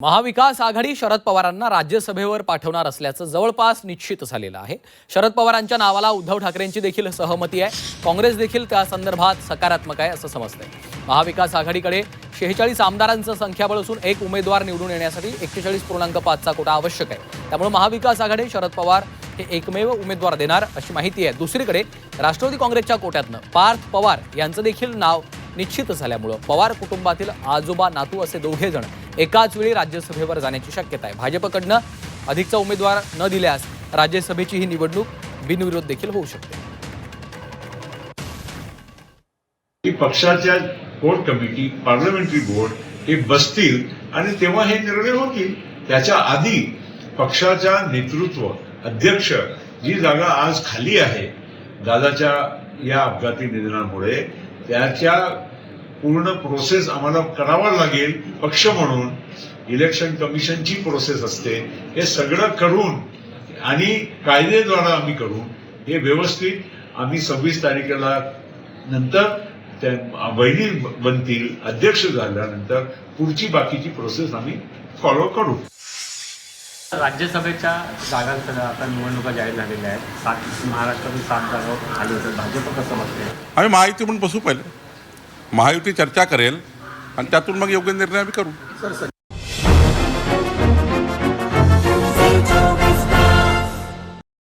महाविकास आघाडी शरद पवारांना राज्यसभेवर पाठवणार असल्याचं जवळपास निश्चित झालेलं आहे। शरद पवारांच्या नावाला उद्धव ठाकरेंची देखील सहमती आहे। काँग्रेस देखील त्या संदर्भात सकारात्मक आहे असं समजतंय। महाविकास आघाडीकडे 46 आमदारांचं संख्याबळ असून एक उमेदवार निवडून येण्यासाठी 41.5चा कोटा आवश्यक आहे। त्यामुळे महाविकास आघाडी शरद पवार हे एकमेव उमेदवार देणार अशी माहिती आहे। दुसरीकडे राष्ट्रवादी काँग्रेसच्या कोट्यातनं पार्थ पवार यांचं देखील नाव निश्चित झाल्यामुळे पवार कुटुंबातील आजोबा नातू असे दोघे जण एकाच वेळी राज्यसभेवर जाण्याची शक्यता आहे। भाजपकडनं अधिकचा उमेदवार न दिल्यास राज्यसभेची ही निवडणूक बिनविरोध देखील होऊ शकते। पक्षाच्या कोर कमिटी पार्लमेंटरी बोर्ड हे बसतील आणि तेव्हा हे निर्णय होतील। त्याच्या आधी पक्षाच्या नेतृत्व अध्यक्ष जी जागा आज खाली आहे दादाच्या या अपघाती निधनामुळे त्याच्या पूर्ण प्रोसेस आम्हाला करावा लागेल। पक्ष म्हणून इलेक्शन कमिशनची प्रोसेस असते, हे सगळं करून आणि कायद्याद्वारे आम्ही करून हे व्यवस्थित आम्ही 26 तारखेला नंतर त्या बहिणी बनतील, अध्यक्ष झाल्यानंतर पुढची बाकीची प्रोसेस आम्ही फॉलो करू। राज्यसभेच्या जागांकडे आता निवडणुका जाहीर झालेल्या आहेत। महाराष्ट्रातील 7 जागा खाली होतात। भाजप कसं बघते? आम्ही महायुती म्हणून बसू, पहिले महायुती चर्चा करेल आणि त्यातून मग योग्य निर्णय आम्ही करू।